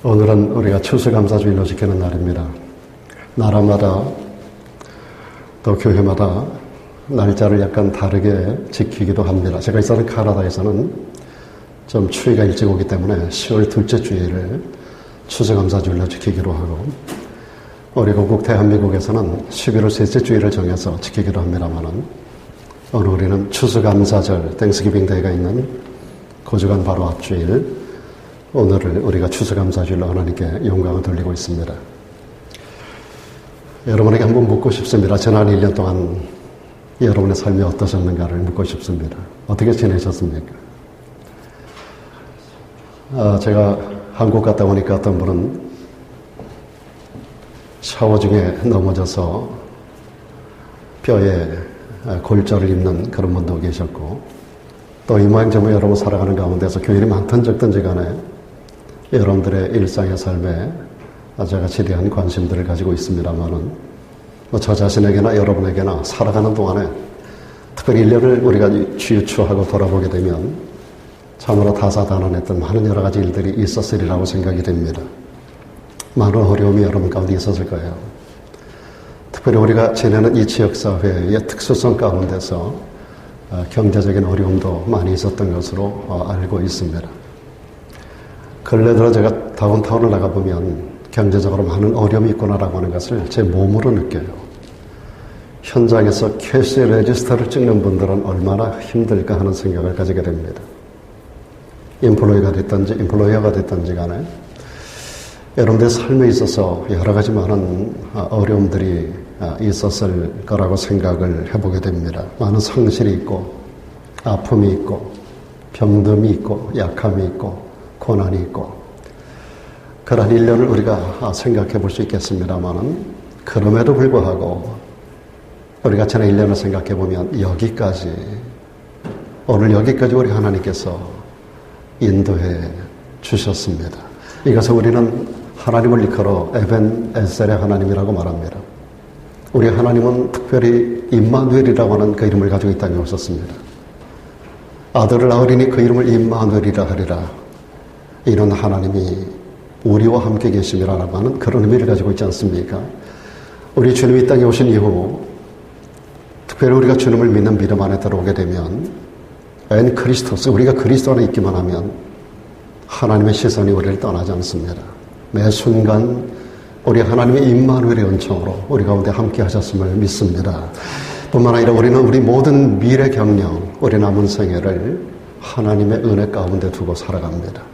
오늘은 우리가 추수감사주일로 지키는 날입니다. 나라마다 또 교회마다 날짜를 약간 다르게 지키기도 합니다. 제가 이 사는 캐나다에서는 좀 추위가 일찍 오기 때문에 10월 둘째 주일을 추수감사주일로 지키기로 하고, 우리 고국 대한민국에서는 11월 셋째 주일을 정해서 지키기도 합니다만은, 오늘 우리는 추수감사절 땡스기빙 데이가 있는 고주간 바로 앞주일, 오늘을 우리가 추수감사주일로 하나님께 영광을 돌리고 있습니다. 여러분에게 한번 묻고 싶습니다. 지난 1년 동안 여러분의 삶이 어떠셨는가를 묻고 싶습니다. 어떻게 지내셨습니까? 제가 한국 갔다 오니까 어떤 분은 샤워 중에 넘어져서 뼈에 골절을 입는 그런 분도 계셨고, 또 이 모양 저 모양 여러분 살아가는 가운데서 교인이 많든 적든지 간에 여러분들의 일상의 삶에 제가 지대한 관심들을 가지고 있습니다만은, 저 자신에게나 여러분에게나 살아가는 동안에 특별히 1년을 우리가 치유하고 돌아보게 되면 참으로 다사다난했던 많은 여러 가지 일들이 있었으리라고 생각이 됩니다. 많은 어려움이 여러분 가운데 있었을 거예요. 특별히 우리가 지내는 이 지역사회의 특수성 가운데서 경제적인 어려움도 많이 있었던 것으로 알고 있습니다. 근래 들어 제가 다운타운을 나가보면 경제적으로 많은 어려움이 있구나라고 하는 것을 제 몸으로 느껴요. 현장에서 캐시 레지스터를 찍는 분들은 얼마나 힘들까 하는 생각을 가지게 됩니다. 인플로이가 됐든지 인플로이어가 됐든지 간에 여러분들의 삶에 있어서 여러 가지 많은 어려움들이 있었을 거라고 생각을 해보게 됩니다. 많은 상실이 있고 아픔이 있고 병듦이 있고 약함이 있고 고난이 있고, 그런 1년을 우리가 생각해 볼 수 있겠습니다만은, 그럼에도 불구하고 우리가 지난 1년을 생각해 보면 여기까지, 오늘 여기까지 우리 하나님께서 인도해 주셨습니다. 이것을 우리는 하나님을 일컬어 에벤에셀의 하나님이라고 말합니다. 우리 하나님은 특별히 임마누엘이라고 하는 그 이름을 가지고 이 땅에 오셨습니다. 아들을 낳으리니 그 이름을 임마누엘이라 하리라. 이런 하나님이 우리와 함께 계심이라고 하는 그런 의미를 가지고 있지 않습니까? 우리 주님이 이 땅에 오신 이후 특별히 우리가 주님을 믿는 믿음 안에 들어오게 되면 엔 크리스토스, 우리가 그리스도 안에 있기만 하면 하나님의 시선이 우리를 떠나지 않습니다. 매 순간 우리 하나님의 임마누엘의 은총으로 우리 가운데 함께 하셨음을 믿습니다. 뿐만 아니라 우리는 우리 모든 미래 경영, 우리 남은 생애를 하나님의 은혜 가운데 두고 살아갑니다.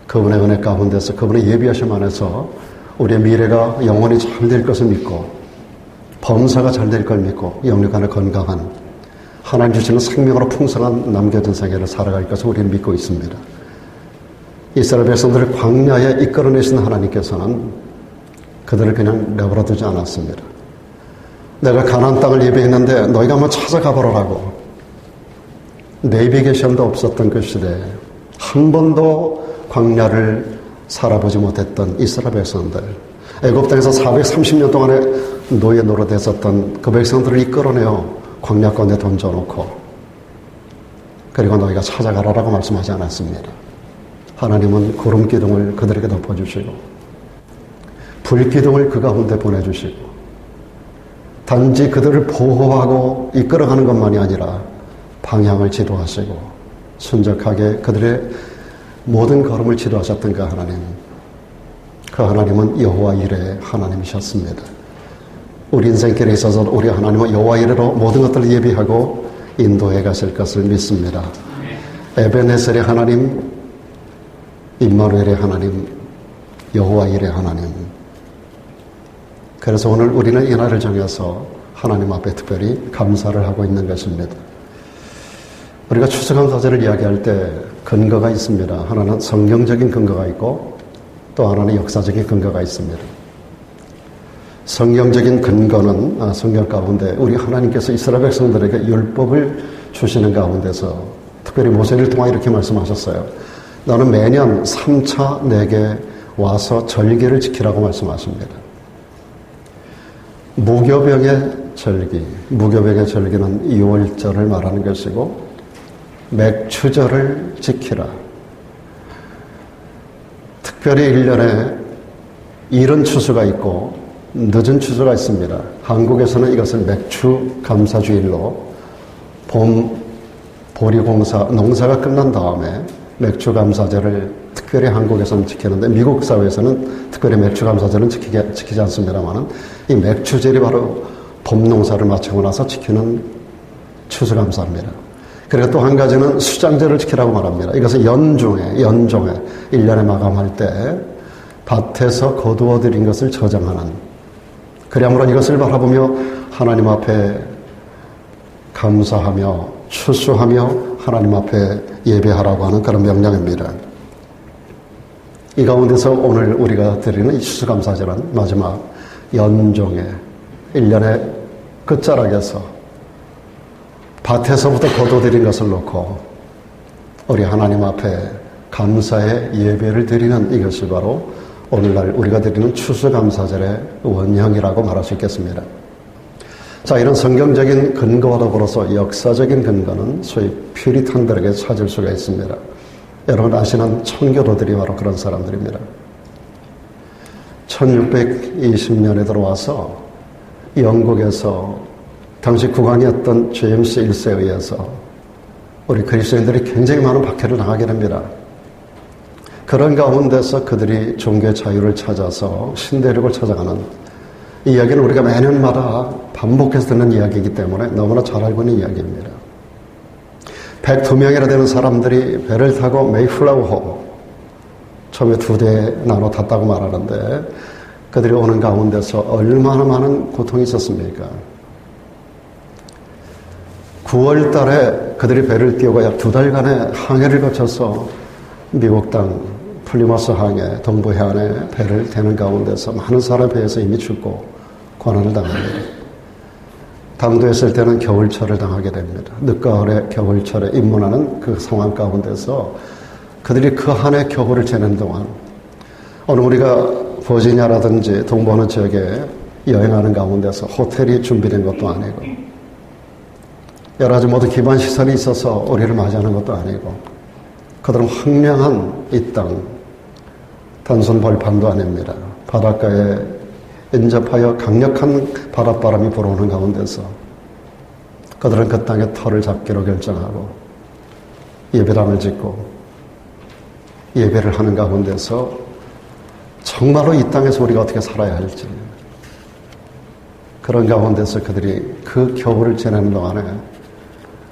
그분의 은혜 가운데서 그분의 예비하심 안에서 우리의 미래가 영원히 잘 될 것을 믿고, 범사가 잘 될 걸 믿고, 영육간의 건강한 하나님 주시는 생명으로 풍성한 남겨진 생애를 살아갈 것을 우리는 믿고 있습니다. 이스라엘 백성들을 광야에 이끌어내신 하나님께서는 그들을 그냥 내버려두지 않았습니다. 내가 가나안 땅을 예비했는데 너희가 한번 찾아가 보라고. 내비게이션도 없었던 그 시대에 한 번도 광야를 살아보지 못했던 이스라엘 백성들, 애굽 땅에서 430년 동안에 노예 노릇했었던 그 백성들을 이끌어내어 광야 가운데 던져놓고, 그리고 너희가 찾아가라라고 말씀하지 않았습니다. 하나님은 구름 기둥을 그들에게 덮어주시고 불 기둥을 그 가운데 보내주시고, 단지 그들을 보호하고 이끌어가는 것만이 아니라 방향을 지도하시고 순적하게 그들의 모든 걸음을 지도하셨던 그 하나님, 그 하나님은 여호와 이레의 하나님이셨습니다. 우리 인생길에 있어서 우리 하나님은 여호와 이레로 모든 것들을 예비하고 인도해 가실 것을 믿습니다. 에벤에셀의 하나님, 임마누엘의 하나님, 여호와 이레의 하나님. 그래서 오늘 우리는 이 날을 정해서 하나님 앞에 특별히 감사를 하고 있는 것입니다. 우리가 추수감사절을 이야기할 때 근거가 있습니다. 하나는 성경적인 근거가 있고 또 하나는 역사적인 근거가 있습니다. 성경적인 근거는 성경 가운데 우리 하나님께서 이스라엘 백성들에게 율법을 주시는 가운데서 특별히 모세를 통해 이렇게 말씀하셨어요. 너는 매년 3차 내게 와서 절기를 지키라고 말씀하십니다. 무교병의 절기, 무교병의 절기는 2월절을 말하는 것이고, 맥추절을 지키라. 특별히 1년에 이른 추수가 있고 늦은 추수가 있습니다. 한국에서는 이것을 맥추감사주일로 보리공사, 농사가 끝난 다음에 맥추감사절을 특별히 한국에서는 지키는데 미국 사회에서는 특별히 맥추감사절은 지키지 않습니다만 이 맥추절이 바로 봄농사를 마치고 나서 지키는 추수감사입니다. 그리고 또 한 가지는 수장절을 지키라고 말합니다. 이것은 연종에 1년에 마감할 때 밭에서 거두어들인 것을 저장하는, 그러므로 이것을 바라보며 하나님 앞에 감사하며 추수하며 하나님 앞에 예배하라고 하는 그런 명령입니다. 이 가운데서 오늘 우리가 드리는 이 추수감사절은 마지막 연종의 1년의 끝자락에서 밭에서부터 거둬들인 것을 놓고 우리 하나님 앞에 감사의 예배를 드리는 이것이 바로 오늘날 우리가 드리는 추수감사절의 원형이라고 말할 수 있겠습니다. 자, 이런 성경적인 근거와 더불어서 역사적인 근거는 소위 퓨리탄들에게 찾을 수가 있습니다. 여러분 아시는 청교도들이 바로 그런 사람들입니다. 1620년에 들어와서 영국에서 당시 국왕이었던 제임스 1세에 의해서 우리 그리스도인들이 굉장히 많은 박해를 당하게 됩니다. 그런 가운데서 그들이 종교의 자유를 찾아서 신대륙을 찾아가는 이 이야기는 우리가 매년마다 반복해서 듣는 이야기이기 때문에 너무나 잘 알고 있는 이야기입니다. 102명이나 되는 사람들이 배를 타고 메이플라워 처음에 2대에 나눠 탔다고 말하는데 그들이 오는 가운데서 얼마나 많은 고통이 있었습니까? 9월 달에 그들이 배를 띄우고 약 2달간의 항해를 거쳐서 미국 땅 플리머스 항해 동부 해안에 배를 대는 가운데서 많은 사람에 의해서 이미 죽고 고난을 당합니다. 당도했을 때는 겨울철을 당하게 됩니다. 늦가을에 겨울철에 입문하는 그 상황 가운데서 그들이 그 한 해 겨울을 지내는 동안 오늘 우리가 버지니아라든지 동부 어느 지역에 여행하는 가운데서 호텔이 준비된 것도 아니고 여러 가지 모든 기반 시설이 있어서 우리를 맞이하는 것도 아니고 그들은 황량한 이 땅, 단순 벌판도 아닙니다. 바닷가에 인접하여 강력한 바닷바람이 불어오는 가운데서 그들은 그 땅의 터를 잡기로 결정하고 예배당을 짓고 예배를 하는 가운데서 정말로 이 땅에서 우리가 어떻게 살아야 할지 그런 가운데서 그들이 그 겨울을 지내는 동안에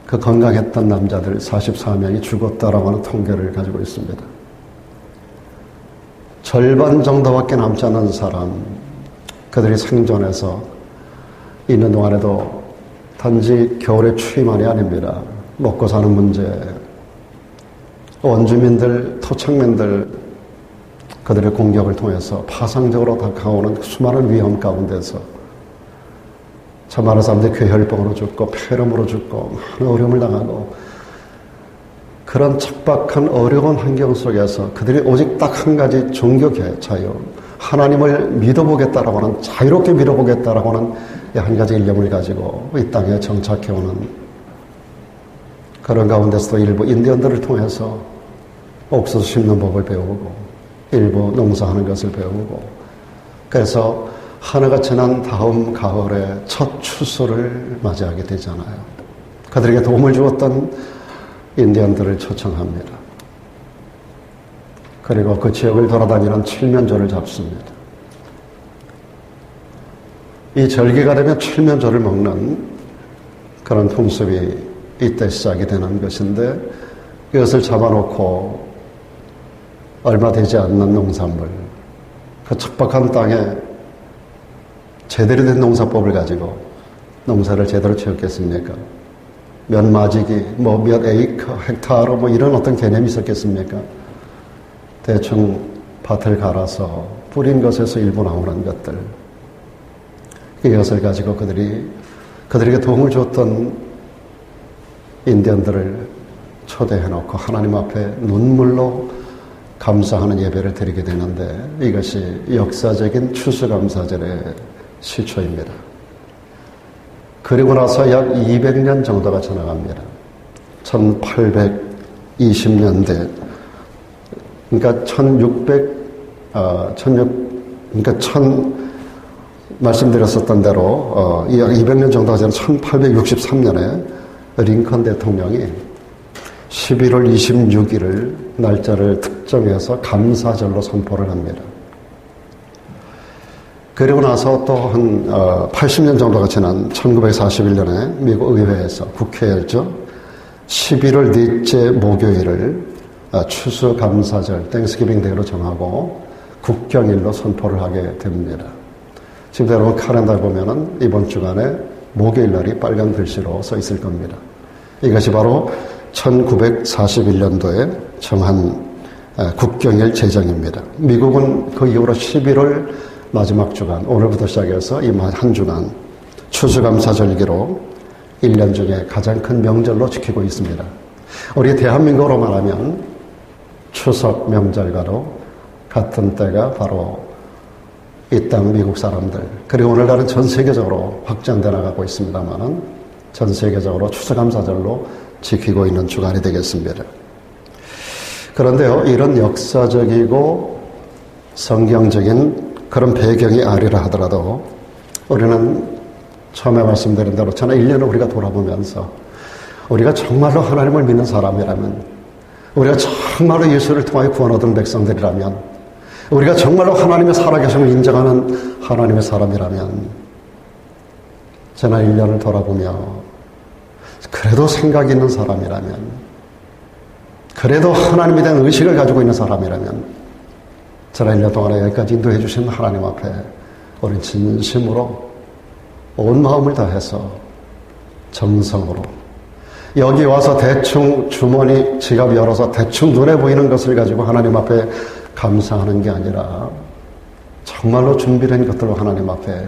그 건강했던 남자들 44명이 죽었다라고 하는 통계를 가지고 있습니다. 절반 정도밖에 남지 않는 사람, 그들이 생존해서 있는 동안에도 단지 겨울의 추위만이 아닙니다. 먹고 사는 문제, 원주민들, 토착민들, 그들의 공격을 통해서 파상적으로 다가오는 수많은 위험 가운데서 참 많은 사람들이 괴혈병으로 죽고 폐렴으로 죽고 많은 어려움을 당하고 그런 척박한 어려운 환경 속에서 그들이 오직 딱 한 가지 종교계 자유, 하나님을 믿어보겠다라고 하는, 자유롭게 믿어보겠다라고 하는 한 가지 일념을 가지고 이 땅에 정착해오는 그런 가운데서도 일부 인디언들을 통해서 옥수수 심는 법을 배우고 일부 농사하는 것을 배우고 그래서 한 해가 지난 다음 가을에 첫 추수를 맞이하게 되잖아요. 그들에게 도움을 주었던 인디언들을 초청합니다. 그리고 그 지역을 돌아다니는 칠면조를 잡습니다. 이 절기가 되면 칠면조를 먹는 그런 풍습이 이때 시작이 되는 것인데 이것을 잡아놓고 얼마 되지 않는 농산물, 그 척박한 땅에 제대로 된 농사법을 가지고 농사를 제대로 지었겠습니까? 몇 마지기, 몇 에이커, 헥타르 이런 어떤 개념이 있었겠습니까? 대충 밭을 갈아서 뿌린 것에서 일부 나오는 것들, 이것을 가지고 그들에게 도움을 줬던 인디언들을 초대해놓고 하나님 앞에 눈물로 감사하는 예배를 드리게 되는데 이것이 역사적인 추수감사절의 시초입니다. 그리고 나서 약 200년 정도가 지나갑니다. 1820년대, 그러니까 말씀드렸었던 대로 200년 정도가 전 1863년에 링컨 대통령이 11월 26일을 날짜를 특정해서 감사절로 선포를 합니다. 그리고 나서 또 한 80년 정도가 지난 1941년에 미국 의회에서 국회에서 11월 넷째 목요일을 추수감사절 땡스기빙 데이로 정하고 국경일로 선포를 하게 됩니다. 지금 여러분 칼렌더에 보면은 이번 주간에 목요일 날이 빨간 글씨로 써 있을 겁니다. 이것이 바로 1941년도에 정한 국경일 제정입니다. 미국은 그 이후로 11월 마지막 주간, 오늘부터 시작해서 이 한 주간 추수감사절기로 1년 중에 가장 큰 명절로 지키고 있습니다. 우리 대한민국으로 말하면 추석 명절과도 같은 때가 바로 이 땅 미국 사람들, 그리고 오늘날은 전 세계적으로 확장돼 나가고 있습니다만 전 세계적으로 추수감사절로 지키고 있는 주간이 되겠습니다. 그런데요, 이런 역사적이고 성경적인 그런 배경이 아니라 하더라도 우리는 처음에 말씀드린 대로 저는 1년을 우리가 돌아보면서 우리가 정말로 하나님을 믿는 사람이라면, 우리가 정말로 예수를 통하여 구원 얻은 백성들이라면, 우리가 정말로 하나님의 살아계심을 인정하는 하나님의 사람이라면 저는 1년을 돌아보며 그래도 생각이 있는 사람이라면, 그래도 하나님에 대한 의식을 가지고 있는 사람이라면 저는 1년 동안에 여기까지 인도해 주신 하나님 앞에 우리 진심으로 온 마음을 다해서 정성으로 여기 와서 대충 주머니 지갑 열어서 대충 눈에 보이는 것을 가지고 하나님 앞에 감사하는 게 아니라 정말로 준비된 것들로 하나님 앞에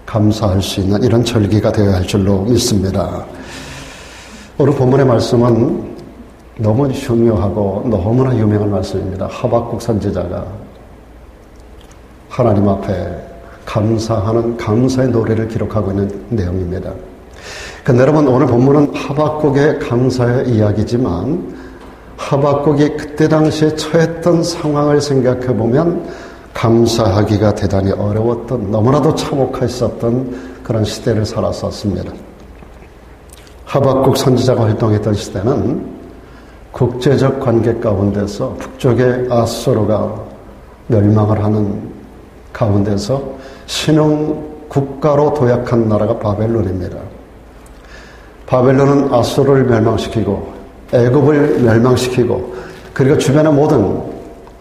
감사할 수 있는 이런 절기가 되어야 할 줄로 믿습니다. 오늘 본문의 말씀은 너무 중요하고 너무나 유명한 말씀입니다. 하박국 선지자가 하나님 앞에 감사하는 감사의 노래를 기록하고 있는 내용입니다. 근데 여러분, 오늘 본문은 하박국의 감사의 이야기지만 하박국이 그때 당시에 처했던 상황을 생각해 보면 감사하기가 대단히 어려웠던, 너무나도 참혹했었던 그런 시대를 살았었습니다. 하박국 선지자가 활동했던 시대는 국제적 관계 가운데서 북쪽의 아수르가 멸망을 하는 가운데서 신흥 국가로 도약한 나라가 바벨론입니다. 바벨론은 아수르를 멸망시키고 애굽을 멸망시키고 그리고 주변의 모든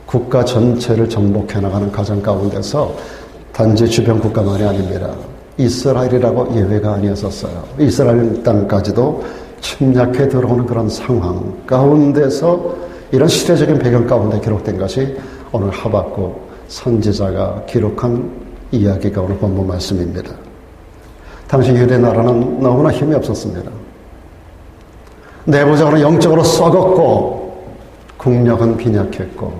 국가 전체를 정복해 나가는 과정 가운데서 단지 주변 국가만이 아닙니다. 이스라엘이라고 예외가 아니었었어요. 이스라엘 땅까지도 침략해 들어오는 그런 상황 가운데서 이런 시대적인 배경 가운데 기록된 것이 오늘 하박국 선지자가 기록한 이야기가 오늘 본문 말씀입니다. 당시 유대 나라는 너무나 힘이 없었습니다. 내부적으로 영적으로 썩었고 국력은 빈약했고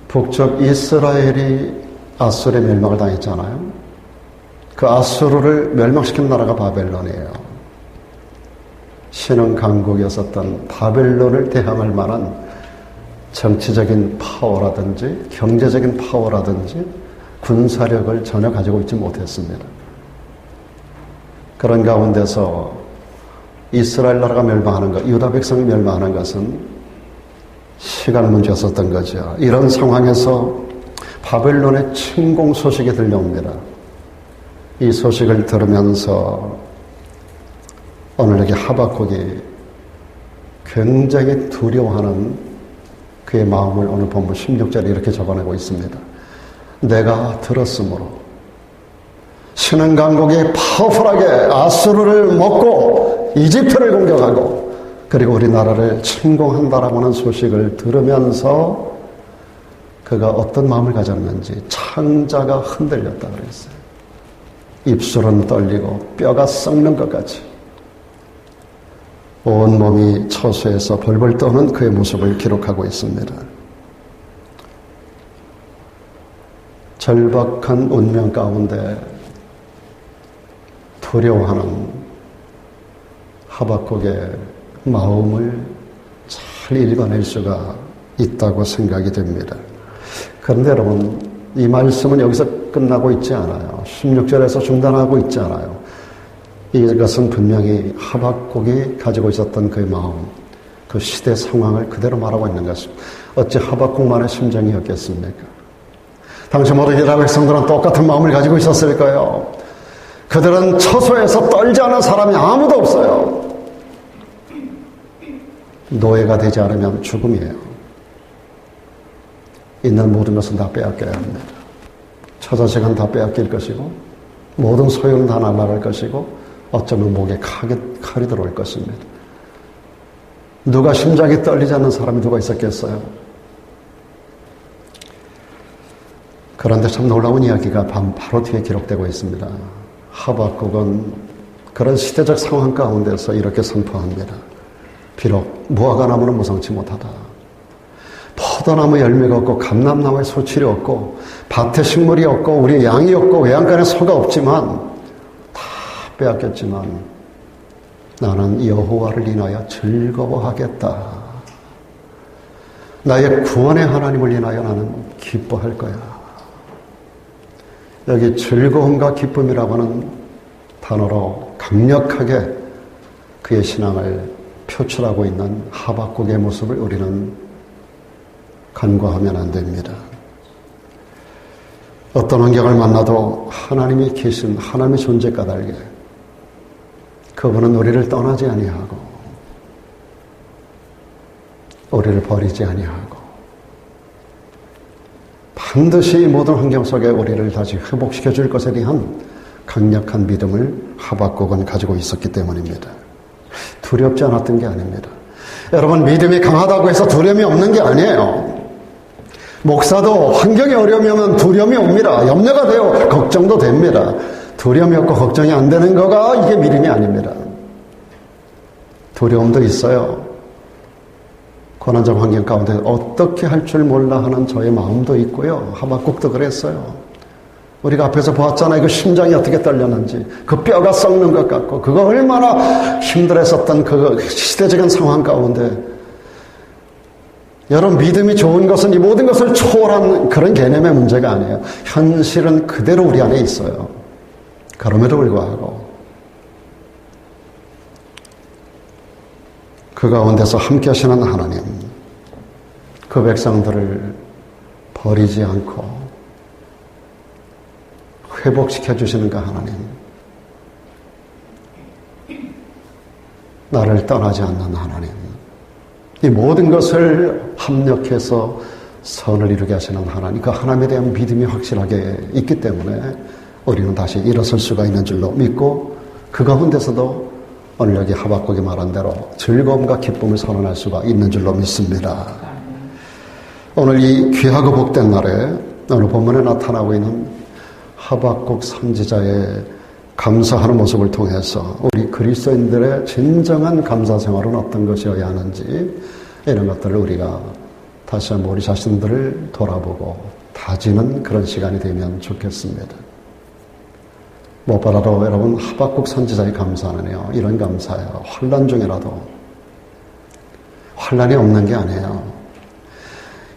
북쪽 이스라엘이 아수르의 멸망을 당했잖아요. 그 아수르를 멸망시킨 나라가 바벨론이에요. 신흥 강국이었었던 바벨론을 대항할 만한 정치적인 파워라든지 경제적인 파워라든지 군사력을 전혀 가지고 있지 못했습니다. 그런 가운데서 이스라엘 나라가 멸망하는 것, 유다 백성이 멸망하는 것은 시간 문제였었던 거죠. 이런 상황에서 바벨론의 침공 소식이 들려옵니다. 이 소식을 들으면서 오늘 여기 하박국이 굉장히 두려워하는 그의 마음을 오늘 본문 16절에 이렇게 적어내고 있습니다. 내가 들었으므로 신흥 강국이 파워풀하게 아수르를 먹고 이집트를 공격하고 그리고 우리나라를 침공한다라고 하는 소식을 들으면서 그가 어떤 마음을 가졌는지 창자가 흔들렸다 그랬어요. 입술은 떨리고 뼈가 썩는 것 같이 온몸이 처수에서 벌벌 떠는 그의 모습을 기록하고 있습니다. 절박한 운명 가운데 두려워하는 하박국의 마음을 잘 읽어낼 수가 있다고 생각이 됩니다. 그런데 여러분, 이 말씀은 여기서 끝나고 있지 않아요. 16절에서 중단하고 있지 않아요. 이것은 분명히 하박국이 가지고 있었던 그의 마음, 그 시대 상황을 그대로 말하고 있는 것입니다. 어찌 하박국만의 심정이었겠습니까? 당시 모든 이스라엘 백성들은 똑같은 마음을 가지고 있었을까요? 그들은 처소에서 떨지 않은 사람이 아무도 없어요. 노예가 되지 않으면 죽음이에요. 있는 모든 것은 다 빼앗겨야 합니다. 처자식은 다 빼앗길 것이고 모든 소유는 다 날아갈 것이고 어쩌면 목에 칼이 들어올 것입니다. 누가 심장이 떨리지 않는 사람이 누가 있었겠어요? 그런데 참 놀라운 이야기가 바로 뒤에 기록되고 있습니다. 하박국은 그런 시대적 상황 가운데서 이렇게 선포합니다. 비록 무화과 나무는 무성치 못하다. 포도나무 열매가 없고 감람나무에 소출이 없고 밭에 식물이 없고 우리 양이 없고 외양간에 소가 없지만 다 빼앗겼지만 나는 여호와를 인하여 즐거워하겠다. 나의 구원의 하나님을 인하여 나는 기뻐할 거야. 여기 즐거움과 기쁨이라고 하는 단어로 강력하게 그의 신앙을 표출하고 있는 하박국의 모습을 우리는 간과하면 안 됩니다. 어떤 환경을 만나도 하나님이 계신 하나님의 존재 까닭에 그분은 우리를 떠나지 아니하고 우리를 버리지 아니하고 반드시 이 모든 환경 속에 우리를 다시 회복시켜 줄 것에 대한 강력한 믿음을 하박국은 가지고 있었기 때문입니다. 두렵지 않았던 게 아닙니다. 여러분, 믿음이 강하다고 해서 두려움이 없는 게 아니에요. 목사도 환경이 어려우면 두려움이 옵니다. 염려가 돼요. 걱정도 됩니다. 두려움이 없고 걱정이 안 되는 거가 이게 믿음이 아닙니다. 두려움도 있어요. 고난적 환경 가운데 어떻게 할 줄 몰라 하는 저의 마음도 있고요. 하박국도 그랬어요. 우리가 앞에서 보았잖아요. 그 심장이 어떻게 떨렸는지, 그 뼈가 썩는 것 같고, 그거 얼마나 힘들었었던 그 시대적인 상황 가운데, 여러분, 믿음이 좋은 것은 이 모든 것을 초월한 그런 개념의 문제가 아니에요. 현실은 그대로 우리 안에 있어요. 그럼에도 불구하고 그 가운데서 함께 하시는 하나님, 그 백성들을 버리지 않고 회복시켜 주시는 그 하나님, 나를 떠나지 않는 하나님, 이 모든 것을 합력해서 선을 이루게 하시는 하나님, 그 하나님에 대한 믿음이 확실하게 있기 때문에 우리는 다시 일어설 수가 있는 줄로 믿고, 그 가운데서도 오늘 여기 하박국이 말한 대로 즐거움과 기쁨을 선언할 수가 있는 줄로 믿습니다. 오늘 이 귀하고 복된 날에 오늘 본문에 나타나고 있는 하박국 선지자의 감사하는 모습을 통해서 우리 그리스도인들의 진정한 감사 생활은 어떤 것이어야 하는지, 이런 것들을 우리가 다시 한번 우리 자신들을 돌아보고 다지는 그런 시간이 되면 좋겠습니다. 무엇보다도 여러분, 하박국 선지자의 감사는요, 이런 감사예요. 환난 중이라도 환난이 없는 게 아니에요.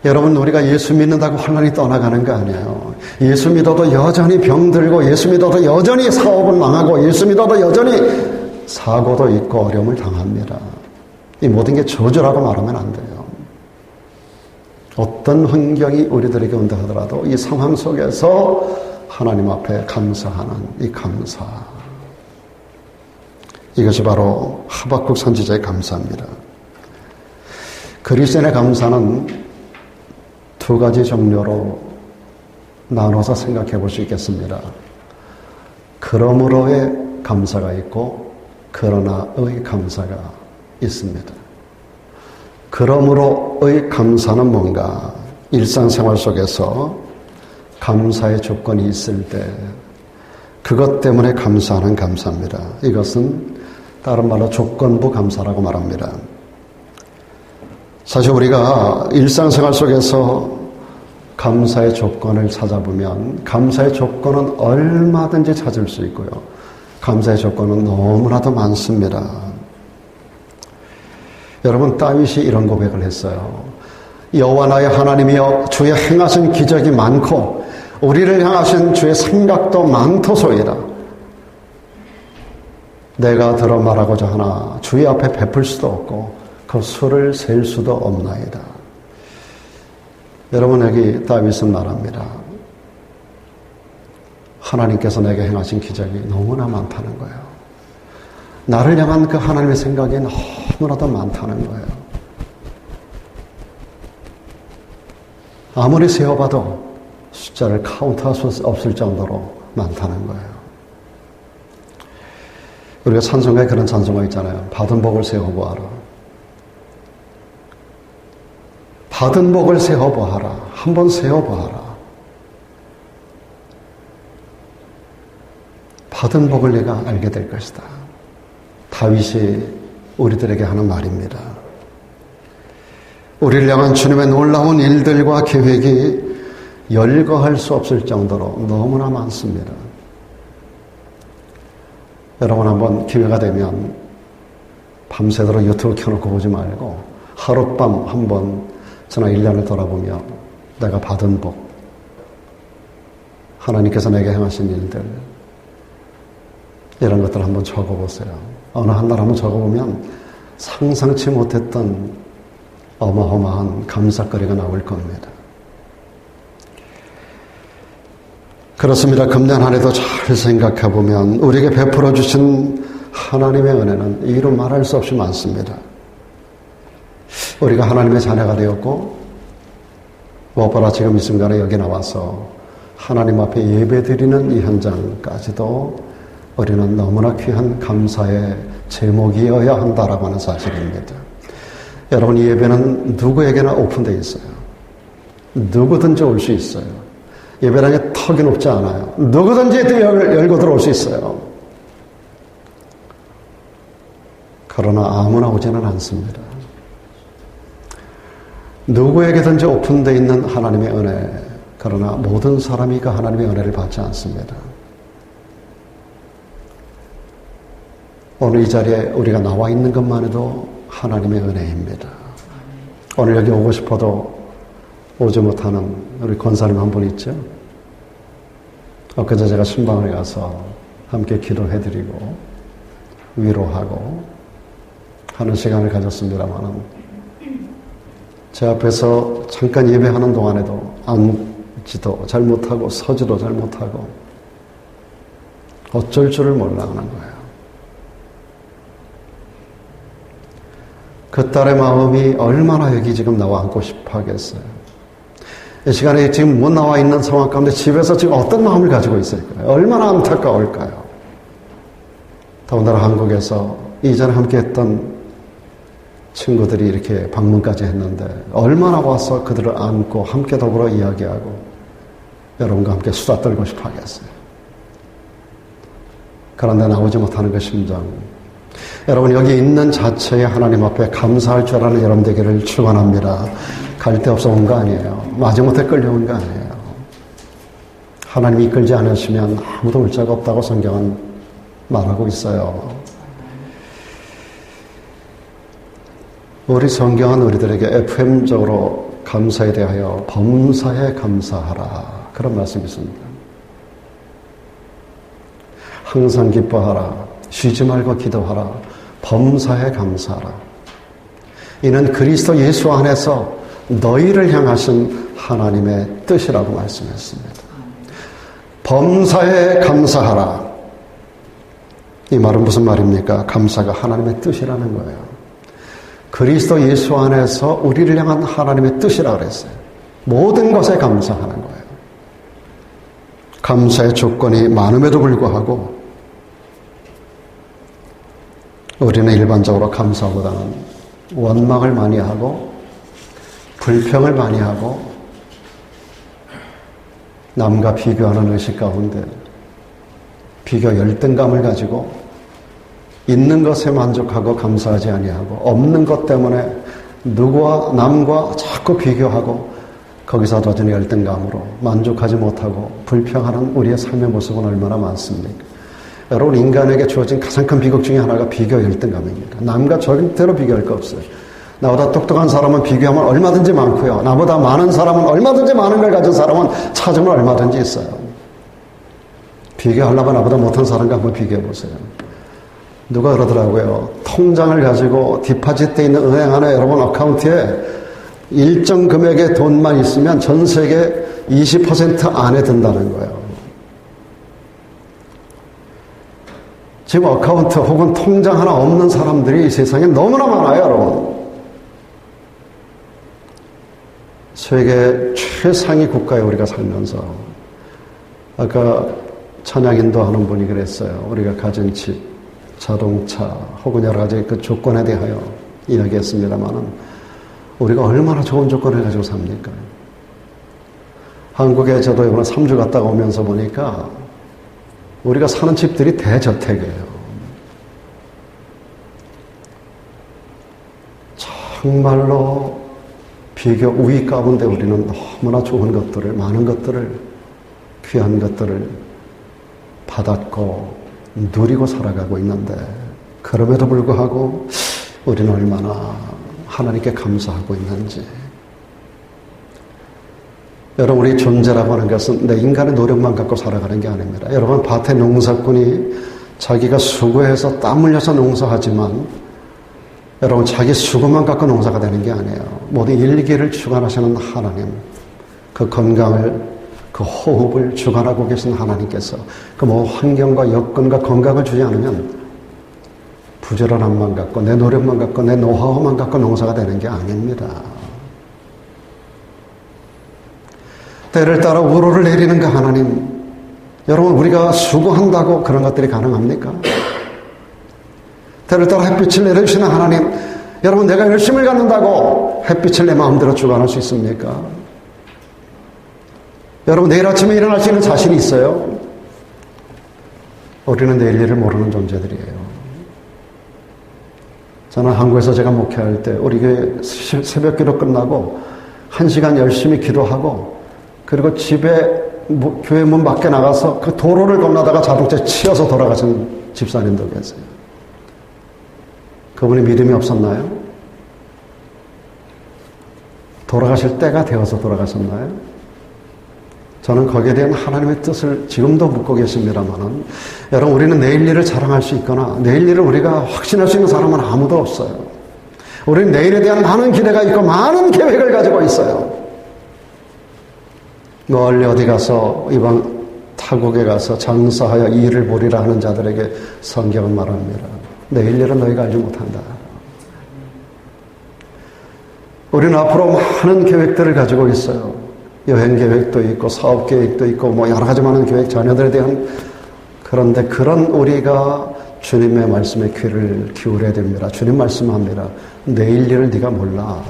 여러분, 우리가 예수 믿는다고 환난이 떠나가는 거 아니에요. 예수 믿어도 여전히 병들고, 예수 믿어도 여전히 사업은 망하고, 예수 믿어도 여전히 사고도 있고 어려움을 당합니다. 이 모든 게 저주라고 말하면 안 돼요. 어떤 환경이 우리들에게 온다 하더라도 이 상황 속에서 하나님 앞에 감사하는 이 감사, 이것이 바로 하박국 선지자의 감사입니다. 그리스도인의 감사는 두 가지 종류로 나눠서 생각해 볼 수 있겠습니다. 그러므로의 감사가 있고 그러나의 감사가 있습니다. 그러므로의 감사는 뭔가? 일상생활 속에서 감사의 조건이 있을 때 그것 때문에 감사하는 감사입니다. 이것은 다른 말로 조건부 감사라고 말합니다. 사실 우리가 일상생활 속에서 감사의 조건을 찾아보면 감사의 조건은 얼마든지 찾을 수 있고요. 감사의 조건은 너무나도 많습니다. 여러분, 다윗이 이런 고백을 했어요. 여호와 나의 하나님이여 주의 행하신 기적이 많고 우리를 향하신 주의 생각도 많도소이다. 내가 들어 말하고자 하나 주의 앞에 베풀 수도 없고 그 수를 셀 수도 없나이다. 여러분, 여기 다윗은 말합니다. 하나님께서 내게 행하신 기적이 너무나 많다는 거예요. 나를 향한 그 하나님의 생각이 너무나도 많다는 거예요. 아무리 세어봐도 숫자를 카운트할 수 없을 정도로 많다는 거예요. 우리가 찬송가에 그런 찬송가 있잖아요. 받은 복을 세어보아라. 받은 복을 세어보아라. 한번 세어보아라. 받은 복을 내가 알게 될 것이다. 다윗이 우리들에게 하는 말입니다. 우리를 향한 주님의 놀라운 일들과 계획이 열거할 수 없을 정도로 너무나 많습니다. 여러분, 한번 기회가 되면 밤새도록 유튜브 켜놓고 보지 말고 하룻밤 한번 지난 1년을 돌아보며 내가 받은 복, 하나님께서 내게 행하신 일들, 이런 것들을 한번 적어보세요. 어느 한날 한번 적어보면 상상치 못했던 어마어마한 감사거리가 나올 겁니다. 그렇습니다. 금년 한 해도 잘 생각해보면 우리에게 베풀어 주신 하나님의 은혜는 이루 말할 수 없이 많습니다. 우리가 하나님의 자녀가 되었고 무엇보다 지금 이 순간에 여기 나와서 하나님 앞에 예배드리는 이 현장까지도 우리는 너무나 귀한 감사의 제목이어야 한다라고 하는 사실입니다. 여러분, 이 예배는 누구에게나 오픈되어 있어요. 누구든지 올 수 있어요. 예배당에 턱이 높지 않아요. 누구든지 열고 들어올 수 있어요. 그러나 아무나 오지는 않습니다. 누구에게든지 오픈되어 있는 하나님의 은혜, 그러나 모든 사람이 그 하나님의 은혜를 받지 않습니다. 오늘 이 자리에 우리가 나와 있는 것만 해도 하나님의 은혜입니다. 오늘 여기 오고 싶어도 오지 못하는 우리 권사님 한 분 있죠? 엊그제 제가 신방을 가서 함께 기도해드리고 위로하고 하는 시간을 가졌습니다만은 제 앞에서 잠깐 예배하는 동안에도 앉지도 잘 못하고 서지도 잘 못하고 어쩔 줄을 몰라하는 거예요. 그 딸의 마음이 얼마나 여기 지금 나와 앉고 싶어 하겠어요. 이 시간에 지금 못 나와 있는 상황 가운데 집에서 지금 어떤 마음을 가지고 있을까요? 얼마나 안타까울까요? 더군다나 한국에서 이전에 함께 했던 친구들이 이렇게 방문까지 했는데 얼마나 와서 그들을 안고 함께 더불어 이야기하고 여러분과 함께 수다 떨고 싶어 하겠어요. 그런데 나오지 못하는 그 심정, 여러분 여기 있는 자체에 하나님 앞에 감사할 줄 아는 여러분 되기를 축원합니다. 갈 데 없어 온 거 아니에요. 마지못해 끌려온 거 아니에요. 하나님이 이끌지 않으시면 아무도 올 자가 없다고 성경은 말하고 있어요. 우리 성경은 우리들에게 FM적으로 감사에 대하여 범사에 감사하라, 그런 말씀이 있습니다. 항상 기뻐하라, 쉬지 말고 기도하라, 범사에 감사하라. 이는 그리스도 예수 안에서 너희를 향하신 하나님의 뜻이라고 말씀했습니다. 범사에 감사하라. 이 말은 무슨 말입니까? 감사가 하나님의 뜻이라는 거예요. 그리스도 예수 안에서 우리를 향한 하나님의 뜻이라고 그랬어요. 모든 것에 감사하는 거예요. 감사의 조건이 많음에도 불구하고 우리는 일반적으로 감사보다는 원망을 많이 하고 불평을 많이 하고 남과 비교하는 의식 가운데 비교 열등감을 가지고 있는 것에 만족하고 감사하지 아니하고 없는 것 때문에 누구와 남과 자꾸 비교하고 거기서 젖은 열등감으로 만족하지 못하고 불평하는 우리의 삶의 모습은 얼마나 많습니까? 여러분, 인간에게 주어진 가장 큰 비극 중에 하나가 비교 열등감입니다. 남과 절대로 비교할 거 없어요. 나보다 똑똑한 사람은 비교하면 얼마든지 많고요. 나보다 많은 사람은 얼마든지 많은 걸 가진 사람은 찾으면 얼마든지 있어요. 비교하려면 나보다 못한 사람과 한번 비교해 보세요. 누가 그러더라고요. 통장을 가지고 디파짓돼 있는 은행 안에 여러분 어카운트에 일정 금액의 돈만 있으면 전 세계 20% 안에 든다는 거예요. 지금 어카운트 혹은 통장 하나 없는 사람들이 이 세상에 너무나 많아요, 여러분. 세계 최상위 국가에 우리가 살면서 아까 찬양 인도하는 분이 그랬어요. 우리가 가진 집, 자동차 혹은 여러 가지 그 조건에 대하여 이야기했습니다만은 우리가 얼마나 좋은 조건을 가지고 삽니까? 한국에 저도 이번에 3주 갔다가 오면서 보니까 우리가 사는 집들이 대저택이에요. 정말로 비교 우위 가운데 우리는 너무나 좋은 것들을, 많은 것들을, 귀한 것들을 받았고 누리고 살아가고 있는데 그럼에도 불구하고 우리는 얼마나 하나님께 감사하고 있는지. 여러분, 우리 존재라고 하는 것은 내 인간의 노력만 갖고 살아가는 게 아닙니다. 여러분, 밭에 농사꾼이 자기가 수고해서 땀 흘려서 농사하지만 여러분, 자기 수고만 갖고 농사가 되는 게 아니에요. 모든 일기를 주관하시는 하나님, 그 건강을, 그 호흡을 주관하고 계신 하나님께서 그 뭐 환경과 여건과 건강을 주지 않으면 부지런함만 갖고 내 노력만 갖고 내 노하우만 갖고 농사가 되는 게 아닙니다. 때를 따라 우로를 내리는 그 하나님, 여러분, 우리가 수고한다고 그런 것들이 가능합니까? 때를 따라 햇빛을 내려주시는 하나님, 여러분, 내가 열심을 갖는다고 햇빛을 내 마음대로 주관할 수 있습니까? 여러분, 내일 아침에 일어날 수 있는 자신이 있어요? 우리는 내일 일을 모르는 존재들이에요. 저는 한국에서 제가 목회할 때 우리 교회 새벽 기도 끝나고 1시간 열심히 기도하고 그리고 집에 교회 문 밖에 나가서 그 도로를 건너다가 자동차에 치여서 돌아가신 집사님도 계세요. 그분이 믿음이 없었나요? 돌아가실 때가 되어서 돌아가셨나요? 저는 거기에 대한 하나님의 뜻을 지금도 묻고 계십니다만은, 여러분, 우리는 내일 일을 자랑할 수 있거나 내일 일을 우리가 확신할 수 있는 사람은 아무도 없어요. 우리는 내일에 대한 많은 기대가 있고 많은 계획을 가지고 있어요. 멀리 어디 가서 이방 타국에 가서 장사하여 일을 보리라 하는 자들에게 성경은 말합니다. 내일 일은 너희가 알지 못한다. 우리는 앞으로 많은 계획들을 가지고 있어요. 여행 계획도 있고 사업 계획도 있고 뭐 여러 가지 많은 계획, 자녀들에 대한. 그런데 그런 우리가 주님의 말씀에 귀를 기울여야 됩니다. 주님 말씀합니다. 내일 일을 네가 몰라.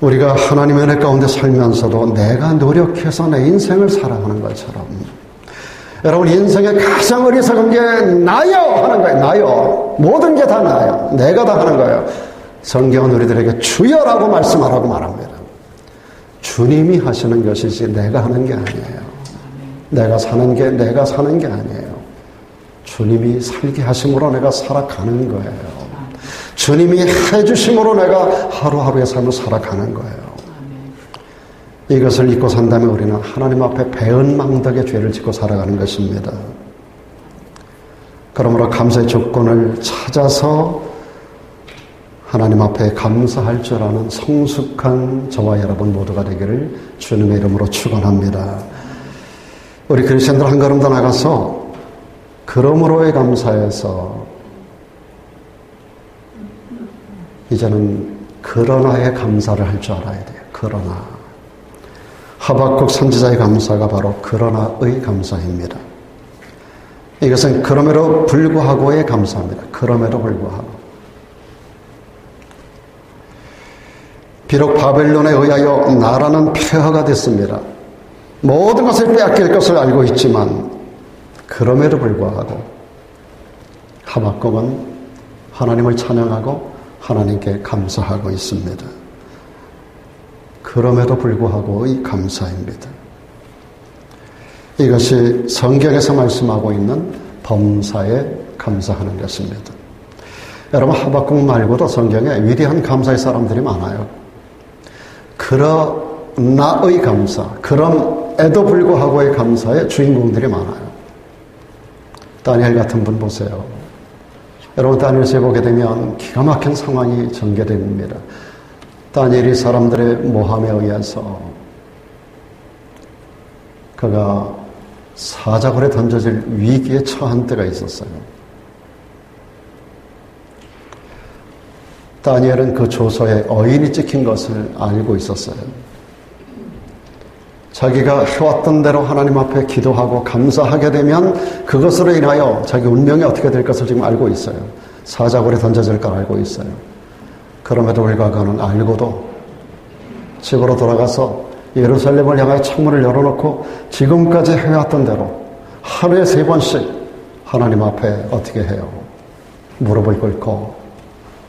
우리가 하나님의 은혜 가운데 살면서도 내가 노력해서 내 인생을 살아가는 것처럼, 여러분, 인생의 가장 어리석은 게 나요 하는 거예요. 나요. 모든 게 다 나요. 내가 다 하는 거예요. 성경은 우리들에게 주여라고 말씀하라고 말합니다. 주님이 하시는 것이지 내가 하는 게 아니에요. 내가 사는 게 아니에요. 주님이 살게 하심으로 내가 살아가는 거예요. 주님이 해주심으로 내가 하루하루의 삶을 살아가는 거예요. 이것을 잊고 산다면 우리는 하나님 앞에 배은망덕의 죄를 짓고 살아가는 것입니다. 그러므로 감사의 조건을 찾아서 하나님 앞에 감사할 줄 아는 성숙한 저와 여러분 모두가 되기를 주님의 이름으로 축원합니다. 우리 그리스도인들 한 걸음 더 나가서 그러므로의 감사에서 이제는 그러나의 감사를 할 줄 알아야 돼요. 그러나. 하박국 선지자의 감사가 바로 그러나의 감사입니다. 이것은 그럼에도 불구하고의 감사입니다. 그럼에도 불구하고. 비록 바벨론에 의하여 나라는 폐허가 됐습니다. 모든 것을 빼앗길 것을 알고 있지만 그럼에도 불구하고 하박국은 하나님을 찬양하고 하나님께 감사하고 있습니다. 그럼에도 불구하고의 감사입니다. 이것이 성경에서 말씀하고 있는 범사의 감사하는 것입니다. 여러분, 하박국 말고도 성경에 위대한 감사의 사람들이 많아요. 그러나의 감사, 그럼에도 불구하고의 감사의 주인공들이 많아요. 다니엘 같은 분 보세요. 여러분, 다니엘서에 보게 되면 기가 막힌 상황이 전개됩니다. 다니엘이 사람들의 모함에 의해서 그가 사자굴에 던져질 위기에 처한 때가 있었어요. 다니엘은 그 조서에 어인이 찍힌 것을 알고 있었어요. 자기가 해왔던 대로 하나님 앞에 기도하고 감사하게 되면 그것으로 인하여 자기 운명이 어떻게 될 것을 지금 알고 있어요. 사자굴에 던져질 걸 알고 있어요. 그럼에도 불구하고 그는 알고도 집으로 돌아가서 예루살렘을 향하여 창문을 열어놓고 지금까지 해왔던 대로 하루에 3번씩 하나님 앞에 어떻게 해요? 무릎을 꿇고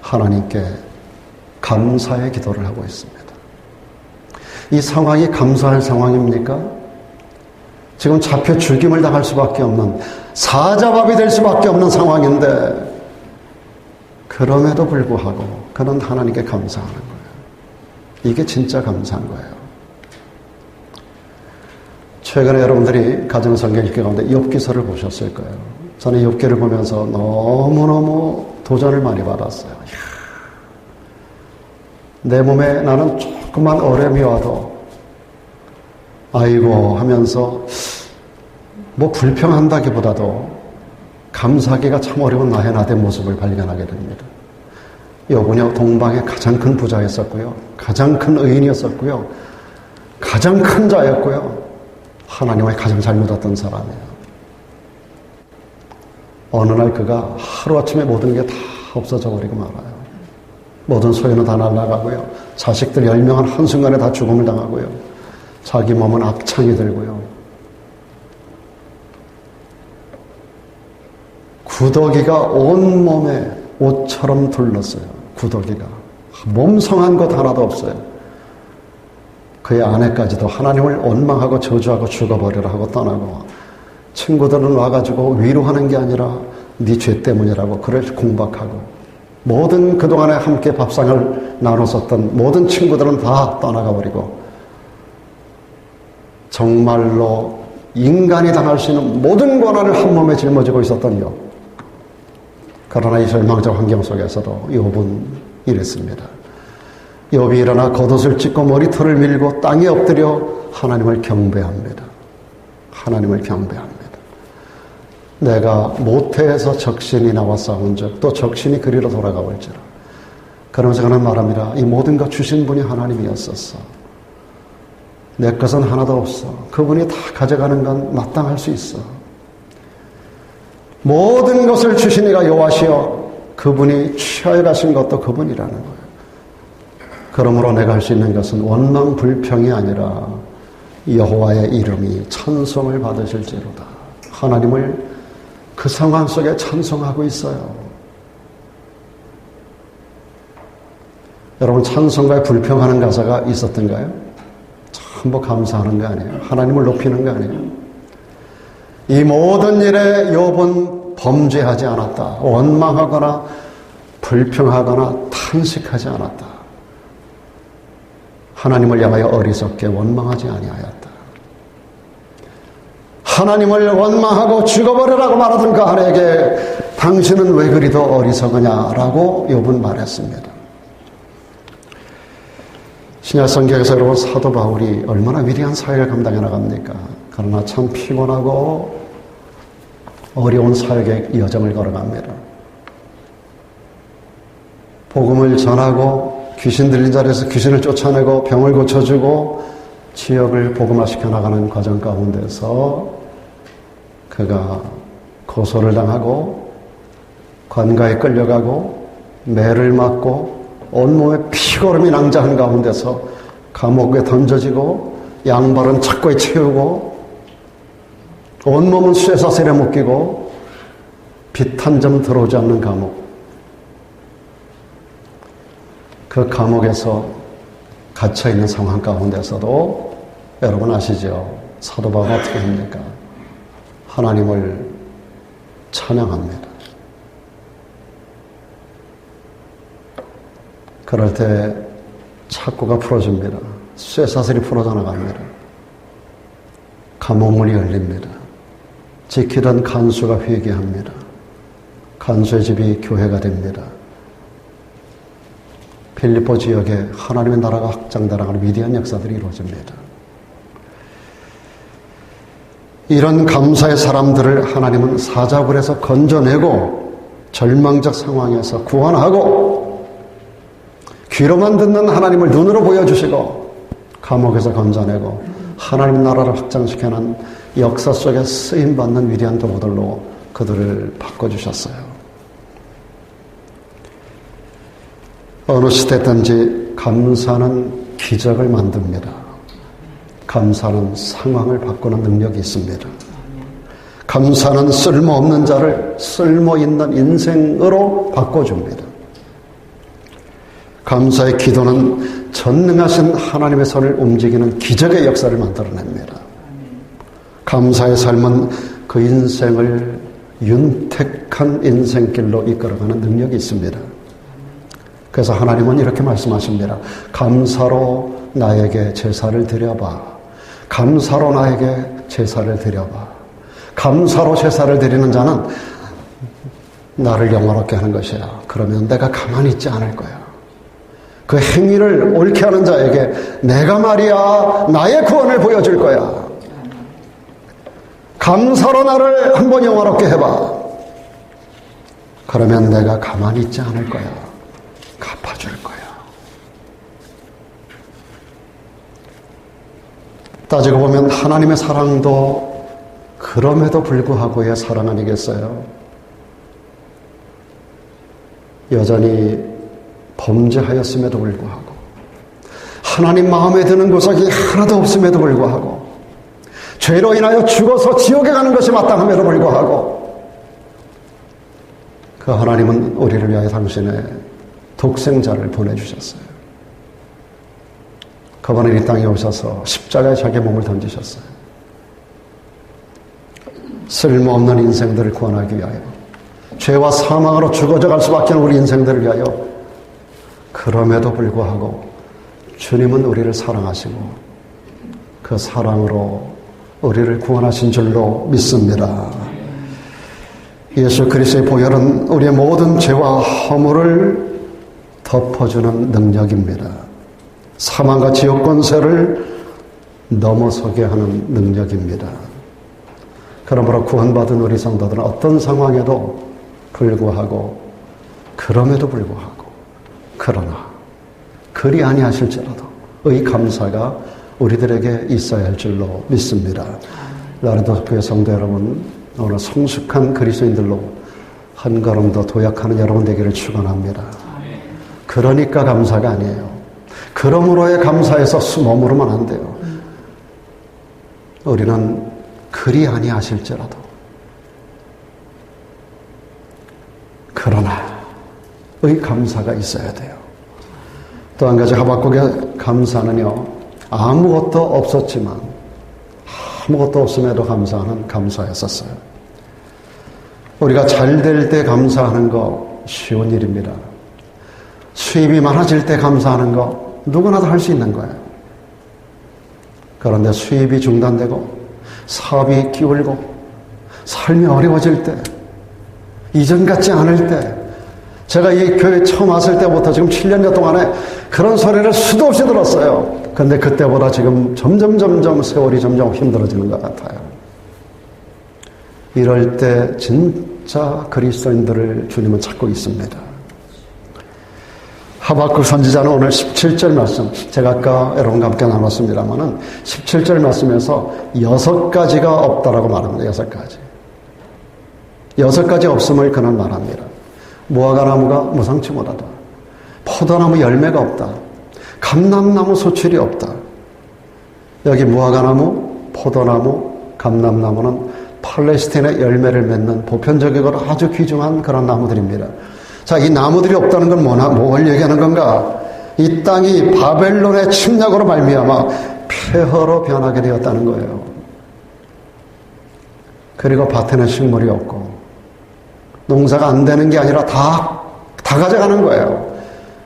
하나님께 감사의 기도를 하고 있습니다. 이 상황이 감사할 상황입니까? 지금 잡혀 죽임을 당할 수밖에 없는, 사자밥이 될 수밖에 없는 상황인데 그럼에도 불구하고 그는 하나님께 감사하는 거예요. 이게 진짜 감사한 거예요. 최근에 여러분들이 가정성경 읽기 가운데 욥기서를 보셨을 거예요. 저는 욥기를 보면서 너무너무 도전을 많이 받았어요. 내 몸에 나는 조그만 어려움이 와도 아이고 하면서 뭐 불평한다기보다도 감사하기가 참 어려운 나의 나된 모습을 발견하게 됩니다. 욥은요, 동방의 가장 큰 부자였었고요, 가장 큰 의인이었었고요, 가장 큰 자였고요, 하나님을 가장 잘 믿었던 사람이에요. 어느 날 그가 하루아침에 모든 게 다 없어져 버리고 말아요. 모든 소유는 다 날아가고요, 자식들 10명은 한순간에 다 죽음을 당하고요, 자기 몸은 악창이 들고요, 구더기가 온몸에 옷처럼 둘렀어요. 구더기가 몸성한 것 하나도 없어요. 그의 아내까지도 하나님을 원망하고 저주하고 죽어버리라 하고 떠나고, 친구들은 와가지고 위로하는 게 아니라 네 죄 때문이라고 그를 공박하고, 모든 그동안에 함께 밥상을 나눴었던 모든 친구들은 다 떠나가 버리고, 정말로 인간이 당할 수 있는 모든 고난을 한 몸에 짊어지고 있었던 욥. 그러나 이 절망적 환경 속에서도 욥은 이랬습니다. 욥이 일어나 겉옷을 찢고 머리털을 밀고 땅에 엎드려 하나님을 경배합니다. 하나님을 경배합니다. 내가 모태에서 적신이 나와 싸운 적, 또 적신이 그리로 돌아가 볼지라. 그러면서 그는 말합니다. 이 모든 것 주신 분이 하나님이었었어. 내 것은 하나도 없어. 그분이 다 가져가는 건 마땅할 수 있어. 모든 것을 주신 이가 여호와시여, 그분이 취하여 가신 것도 그분이라는 거예요. 그러므로 내가 할 수 있는 것은 원망 불평이 아니라 여호와의 이름이 찬송을 받으실지로다. 하나님을 그 상황 속에 찬송하고 있어요. 여러분, 찬송가에 불평하는 가사가 있었던가요? 전부 감사하는 거 아니에요? 하나님을 높이는 거 아니에요? 이 모든 일에 욥은 범죄하지 않았다. 원망하거나 불평하거나 탄식하지 않았다. 하나님을 향하여 어리석게 원망하지 아니하였다. 하나님을 원망하고 죽어버리라고 말하던 그 아내에게 당신은 왜 그리도 어리석으냐라고 욥은 말했습니다. 신약 성경에서 여러분, 사도 바울이 얼마나 위대한 사역을 감당해 나갑니까? 그러나 참 피곤하고 어려운 사역의 여정을 걸어갑니다. 복음을 전하고 귀신 들린 자리에서 귀신을 쫓아내고 병을 고쳐주고 지역을 복음화시켜 나가는 과정 가운데서 그가 고소를 당하고 관가에 끌려가고 매를 맞고 온몸에 피고름이 낭자한 가운데서 감옥에 던져지고 양발은 착고에 채우고 온몸은 쇠사슬에 묶이고 빛 한 점 들어오지 않는 감옥. 그 감옥에서 갇혀있는 상황 가운데서도 여러분 아시죠? 사도 바울은 어떻게 합니까? 하나님을 찬양합니다. 그럴 때 착고가 풀어집니다. 쇠사슬이 풀어져 나갑니다. 감옥문이 열립니다. 지키던 간수가 회개합니다. 간수의 집이 교회가 됩니다. 필리포 지역에 하나님의 나라가 확장되어가는 위대한 역사들이 이루어집니다. 이런 감사의 사람들을 하나님은 사자굴에서 건져내고 절망적 상황에서 구원하고 귀로만 듣는 하나님을 눈으로 보여주시고 감옥에서 건져내고 하나님 나라를 확장시켜낸 역사 속에 쓰임받는 위대한 도구들로 그들을 바꿔주셨어요. 어느 시대든지 감사는 기적을 만듭니다. 감사는 상황을 바꾸는 능력이 있습니다. 감사는 쓸모없는 자를 쓸모있는 인생으로 바꿔줍니다. 감사의 기도는 전능하신 하나님의 손을 움직이는 기적의 역사를 만들어냅니다. 감사의 삶은 그 인생을 윤택한 인생길로 이끌어가는 능력이 있습니다. 그래서 하나님은 이렇게 말씀하십니다. 감사로 나에게 제사를 드려봐. 감사로 나에게 제사를 드려봐. 감사로 제사를 드리는 자는 나를 영화롭게 하는 것이야. 그러면 내가 가만히 있지 않을 거야. 그 행위를 옳게 하는 자에게 내가 말이야 나의 구원을 보여줄 거야. 감사로 나를 한번 영화롭게 해봐. 그러면 내가 가만히 있지 않을 거야. 갚아줄 거야. 따지고 보면 하나님의 사랑도 그럼에도 불구하고의 사랑 아니겠어요? 여전히 범죄하였음에도 불구하고 하나님 마음에 드는 구석이 하나도 없음에도 불구하고 죄로 인하여 죽어서 지옥에 가는 것이 마땅함에도 불구하고 그 하나님은 우리를 위하여 당신의 독생자를 보내주셨어요. 그분은 이 땅에 오셔서 십자가에 자기 몸을 던지셨어요. 쓸모없는 인생들을 구원하기 위하여 죄와 사망으로 죽어져 갈 수밖에 없는 우리 인생들을 위하여 그럼에도 불구하고 주님은 우리를 사랑하시고 그 사랑으로 우리를 구원하신 줄로 믿습니다. 예수 그리스도의 보혈은 우리의 모든 죄와 허물을 덮어주는 능력입니다. 사망과 지옥 권세를 넘어서게 하는 능력입니다. 그러므로 구원받은 우리 성도들은 어떤 상황에도 불구하고 그럼에도 불구하고 그러나 그리 아니하실지라도 의 감사가 우리들에게 있어야 할 줄로 믿습니다. 라르도스교회 성도 여러분, 오늘 성숙한 그리스도인들로 한 걸음 더 도약하는 여러분 되기를 축원합니다. 그러니까 감사가 아니에요. 그러므로의 감사에서 머무르면 안 돼요. 우리는 그리 아니하실지라도 그러나 의 감사가 있어야 돼요. 또 한 가지 하박국의 감사는요, 아무것도 없었지만 아무것도 없음에도 감사하는 감사였었어요. 우리가 잘 될 때 감사하는 거 쉬운 일입니다. 수입이 많아질 때 감사하는 거 누구나도 할 수 있는 거예요. 그런데 수입이 중단되고 사업이 기울고 삶이 어려워질 때, 이전 같지 않을 때, 제가 이 교회 처음 왔을 때부터 지금 7년여 동안에 그런 소리를 수도 없이 들었어요. 근데 그때보다 지금 점점 세월이 점점 힘들어지는 것 같아요. 이럴 때 진짜 그리스도인들을 주님은 찾고 있습니다. 하박국 선지자는 오늘 17절 말씀, 제가 아까 여러분과 함께 나눴습니다만은 17절 말씀에서 6가지가 없다라고 말합니다. 6가지. 6가지 없음을 그는 말합니다. 무화과나무가 무상치 못하다. 포도나무 열매가 없다. 감람나무 소출이 없다. 여기 무화과나무, 포도나무, 감람나무는 팔레스타인의 열매를 맺는 보편적이고 아주 귀중한 그런 나무들입니다. 자, 이 나무들이 없다는 건 뭘 얘기하는 건가? 이 땅이 바벨론의 침략으로 말미암아 폐허로 변하게 되었다는 거예요. 그리고 밭에는 식물이 없고 농사가 안 되는 게 아니라 다 가져가는 거예요.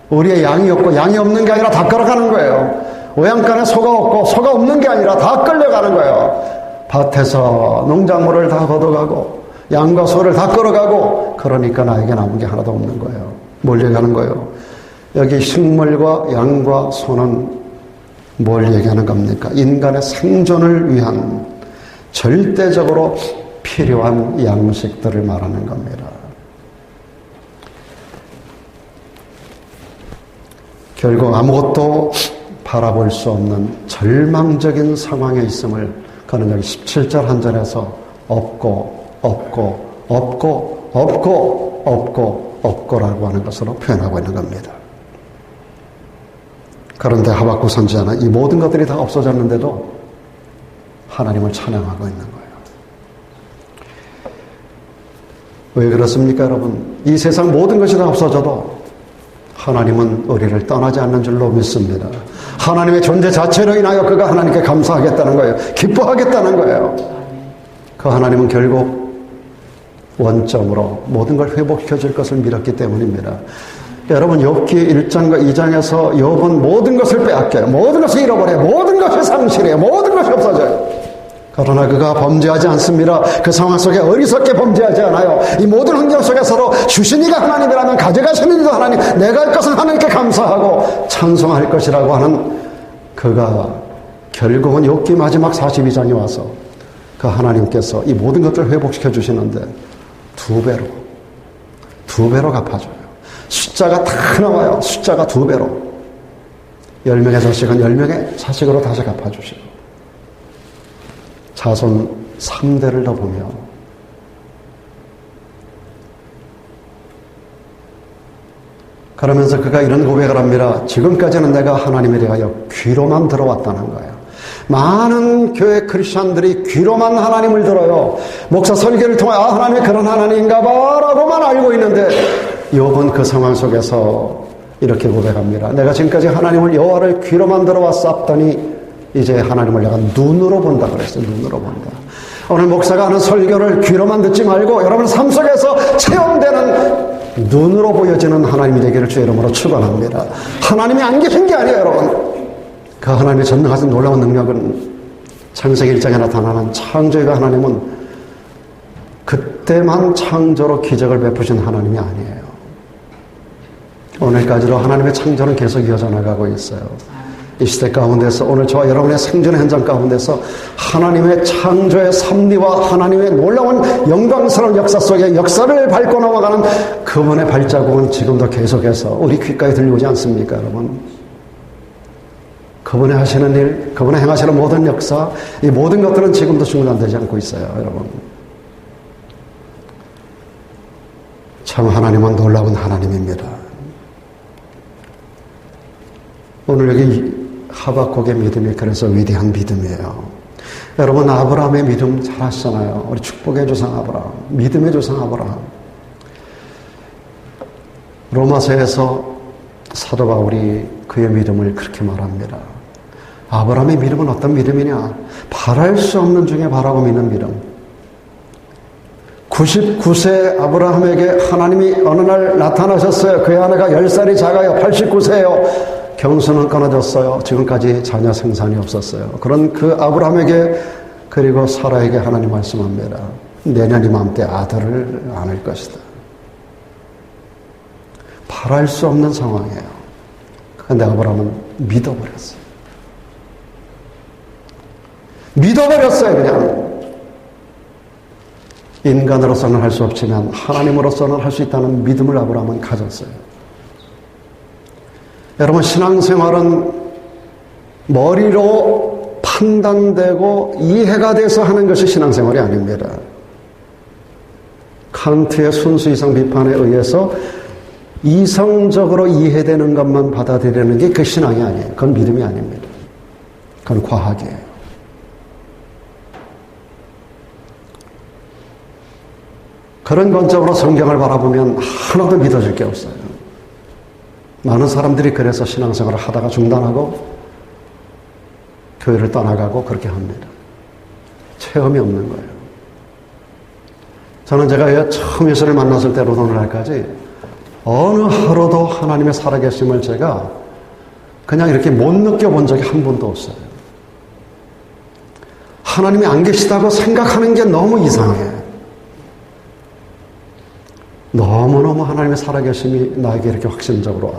우리의 양이 없고 양이 없는 게 아니라 다 끌어가는 거예요. 외양간에 소가 없고 소가 없는 게 아니라 다 끌려가는 거예요. 밭에서 농작물을 다 걷어가고 양과 소를 다 끌어가고, 그러니까 나에게 남은 게 하나도 없는 거예요. 몰려가는 거예요. 여기 식물과 양과 소는 뭘 얘기하는 겁니까? 인간의 생존을 위한 절대적으로 필요한 양식들을 말하는 겁니다. 결국 아무것도 바라볼 수 없는 절망적인 상황에 있음을 그는 여기 17절 한 절에서 없고라고 하는 것으로 표현하고 있는 겁니다. 그런데 하박국 선지자는 이 모든 것들이 다 없어졌는데도 하나님을 찬양하고 있는 거예요. 왜 그렇습니까, 여러분? 이 세상 모든 것이 다 없어져도 하나님은 우리를 떠나지 않는 줄로 믿습니다. 하나님의 존재 자체로 인하여 그가 하나님께 감사하겠다는 거예요. 기뻐하겠다는 거예요. 그 하나님은 결국 원점으로 모든 걸 회복시켜 줄 것을 믿었기 때문입니다. 여러분, 욥기 1장과 2장에서 욥은 모든 것을 빼앗겨요. 모든 것을 잃어버려요. 모든 것이 상실해요. 모든 것이 없어져요. 그러나 그가 범죄하지 않습니다. 그 상황 속에 어리석게 범죄하지 않아요. 이 모든 환경 속에서도 주신 이가 하나님이라면 가져가시는 이도 하나님, 내가 할 것은 하나님께 감사하고 찬송할 것이라고 하는 그가 결국은 욥기 마지막 42장에 와서 그 하나님께서 이 모든 것들을 회복시켜 주시는데 두 배로 갚아줘요. 숫자가 다 나와요. 숫자가 2배로. 10명의 자식은 10명의 자식으로 다시 갚아주시고, 자손 3대를 더 보며 그러면서 그가 이런 고백을 합니다. 지금까지는 내가 하나님에 대하여 귀로만 들어왔다는 거예요. 많은 교회 크리스찬들이 귀로만 하나님을 들어요. 목사 설교를 통해 하나님이 그런 하나님인가 봐 라고만 알고 있는데, 욥은 그 상황 속에서 이렇게 고백합니다. 내가 지금까지 하나님을, 여호와를 귀로만 들어왔었더니 이제 하나님을 내가 눈으로 본다 그랬어요. 눈으로 본다. 오늘 목사가 하는 설교를 귀로만 듣지 말고 여러분 삶 속에서 체험되는, 눈으로 보여지는 하나님이 되기를 주의 이름으로 축원합니다. 하나님이 안 계신 게 아니에요, 여러분. 그 하나님의 전능하신 놀라운 능력은 창세기 1장에 나타나는 창조주가 하나님은 그때만 창조로 기적을 베푸신 하나님이 아니에요. 오늘까지도 하나님의 창조는 계속 이어져 나가고 있어요. 이 시대 가운데서 오늘 저와 여러분의 생존의 현장 가운데서 하나님의 창조의 섭리와 하나님의 놀라운 영광스러운 역사 속에 역사를 밟고 넘어가는 그분의 발자국은 지금도 계속해서 우리 귓가에 들려오지 않습니까, 여러분? 그분의 하시는 일, 그분의 행하시는 모든 역사, 이 모든 것들은 지금도 중단되지 않고 있어요, 여러분. 참 하나님은 놀라운 하나님입니다. 오늘 여기 하박국의 믿음이 그래서 위대한 믿음이에요. 여러분, 아브라함의 믿음 잘 아시잖아요. 우리 축복의 조상 아브라함, 믿음의 조상 아브라함. 로마서에서 사도 바울이 그의 믿음을 그렇게 말합니다. 아브라함의 믿음은 어떤 믿음이냐? 바랄 수 없는 중에 바라고 믿는 믿음. 99세 아브라함에게 하나님이 어느 날 나타나셨어요. 그의 아내가 10살이 작아요. 89세예요. 경수는 끊어졌어요. 지금까지 자녀 생산이 없었어요. 그런 그 아브라함에게, 그리고 사라에게 하나님 말씀합니다. 내년 이맘때 아들을 안을 것이다. 바랄 수 없는 상황이에요. 그런데 아브라함은 믿어버렸어요. 믿어버렸어요, 그냥. 인간으로서는 할 수 없지만 하나님으로서는 할 수 있다는 믿음을 아브라함은 가졌어요. 여러분, 신앙생활은 머리로 판단되고 이해가 돼서 하는 것이 신앙생활이 아닙니다. 칸트의 순수 이성 비판에 의해서 이성적으로 이해되는 것만 받아들이는 게 그 신앙이 아니에요. 그건 믿음이 아닙니다. 그건 과학이에요. 그런 관점으로 성경을 바라보면 하나도 믿어질 게 없어요. 많은 사람들이 그래서 신앙생활을 하다가 중단하고 교회를 떠나가고 그렇게 합니다. 체험이 없는 거예요. 저는 제가 처음 예수를 만났을 때로부터 오늘날까지 어느 하루도 하나님의 살아계심을 제가 그냥 이렇게 못 느껴본 적이 한 번도 없어요. 하나님이 안 계시다고 생각하는 게 너무 이상해. 너무너무 하나님의 살아계심이 나에게 이렇게 확신적으로 와.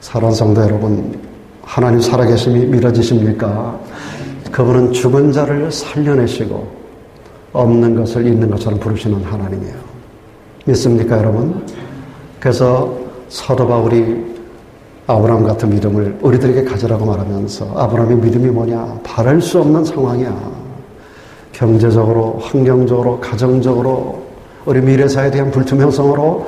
사랑하는 성도 여러분, 하나님 살아계심이 믿어지십니까? 그분은 죽은 자를 살려내시고 없는 것을 있는 것처럼 부르시는 하나님이에요. 믿습니까, 여러분? 그래서 사도 바울이 아브라함 같은 믿음을 우리들에게 가지라고 말하면서, 아브라함의 믿음이 뭐냐? 바랄 수 없는 상황이야. 경제적으로, 환경적으로, 가정적으로, 우리 미래사에 대한 불투명성으로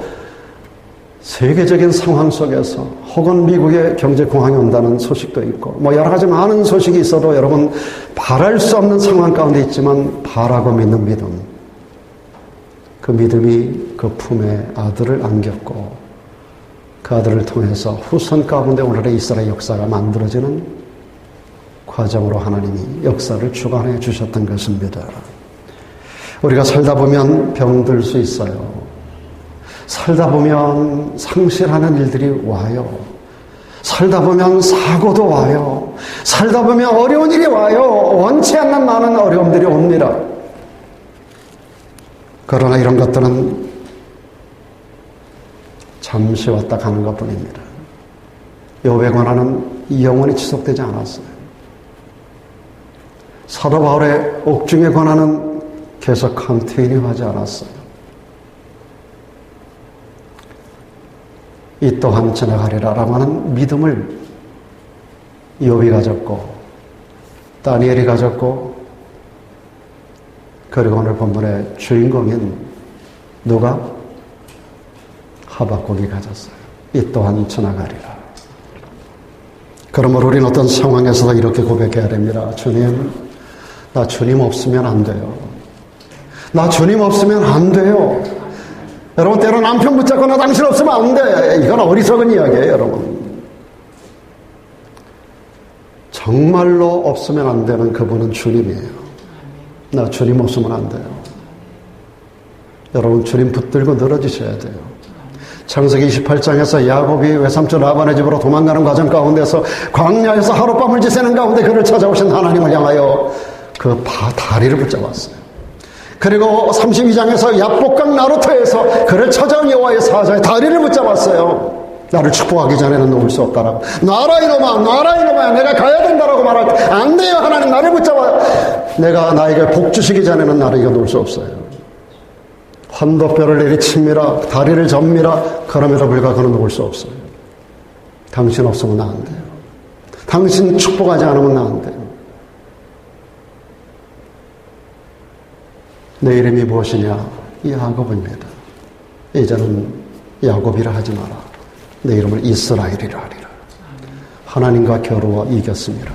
세계적인 상황 속에서, 혹은 미국에 경제 공황이 온다는 소식도 있고, 뭐 여러 가지 많은 소식이 있어도 여러분 바랄 수 없는 상황 가운데 있지만 바라고 믿는 믿음, 그 믿음이 그 품에 아들을 안겼고, 그 아들을 통해서 후손 가운데 오늘의 이스라엘 역사가 만들어지는 과정으로 하나님이 역사를 주관해 주셨던 것입니다. 우리가 살다 보면 병들 수 있어요. 살다 보면 상실하는 일들이 와요. 살다 보면 사고도 와요. 살다 보면 어려운 일이 와요. 원치 않는 많은 어려움들이 옵니다. 그러나 이런 것들은 잠시 왔다 가는 것뿐입니다. 욥의 고난은 영원히 지속되지 않았어요. 사도 바울의 옥중의 고난은 계속 컨티뉴하지 않았어요. 이 또한 지나가리라라고 하는 믿음을 욥이 가졌고, 다니엘이 가졌고, 그리고 오늘 본문의 주인공인 누가? 하박국이 가졌어요. 이 또한 지나가리라. 그러므로 우리는 어떤 상황에서도 이렇게 고백해야 됩니다. 주님, 나 주님 없으면 안 돼요. 나 주님 없으면 안 돼요. 여러분, 때로 남편 붙잡고 나 당신 없으면 안 돼. 이건 어리석은 이야기예요, 여러분. 정말로 없으면 안 되는 그분은 주님이에요. 나 주님 없으면 안 돼요. 여러분, 주님 붙들고 늘어지셔야 돼요. 창세기 28장에서 야곱이 외삼촌 라반의 집으로 도망가는 과정 가운데서 광야에서 하룻밤을 지새는 가운데 그를 찾아오신 하나님을 향하여 그 다리를 붙잡았어요. 그리고 32장에서 야복강 나루터에서 그를 찾아온 여호와의 사자의 다리를 붙잡았어요. 나를 축복하기 전에는 놓을 수 없다라고. 놔라 이놈아, 놔라 이놈아, 내가 가야 된다라고 말할 때 안 돼요. 하나님 나를 붙잡아. 내가 나에게 복 주시기 전에는 나를 이겨 놓을 수 없어요. 환도뼈를 내리칩니다. 다리를 접니다. 그럼에도 불구하고 그는 놓을 수 없어요. 당신 없으면 나 안 돼요. 당신 축복하지 않으면 나 안 돼요. 내 이름이 무엇이냐? 야곱입니다. 이제는 야곱이라 하지 마라. 내 이름을 이스라엘이라 하리라. 하나님과 겨루어 이겼습니다.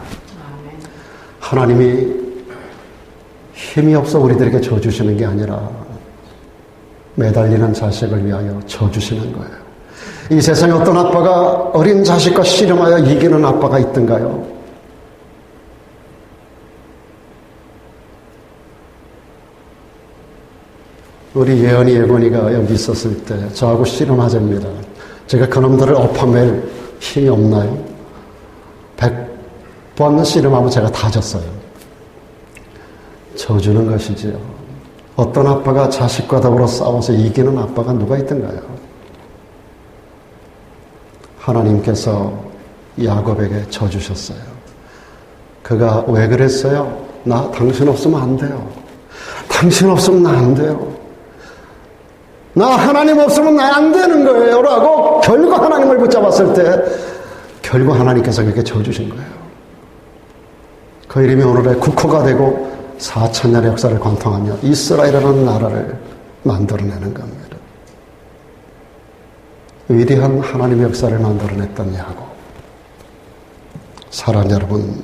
하나님이 힘이 없어 우리들에게 져주시는 게 아니라 매달리는 자식을 위하여 져주시는 거예요. 이 세상에 어떤 아빠가 어린 자식과 씨름하여 이기는 아빠가 있던가요? 우리 예언이 예건이가 여기 있었을 때 저하고 씨름하자입니다. 제가 그놈들을 엎어맬 힘이 없나요? 100번 씨름하면 제가 다 졌어요. 져주는 것이지요. 어떤 아빠가 자식과 더불어 싸워서 이기는 아빠가 누가 있던가요? 하나님께서 야곱에게 져주셨어요. 그가 왜 그랬어요? 나 당신 없으면 안 돼요. 당신 없으면 나 안 돼요. 나 하나님 없으면 나 안 되는 거예요 라고 결국 하나님을 붙잡았을 때 결국 하나님께서 그렇게 져주신 거예요. 그 이름이 오늘의 국호가 되고 4,000년의 역사를 관통하며 이스라엘이라는 나라를 만들어내는 겁니다. 위대한 하나님의 역사를 만들어냈던 야곱. 사랑하는 여러분,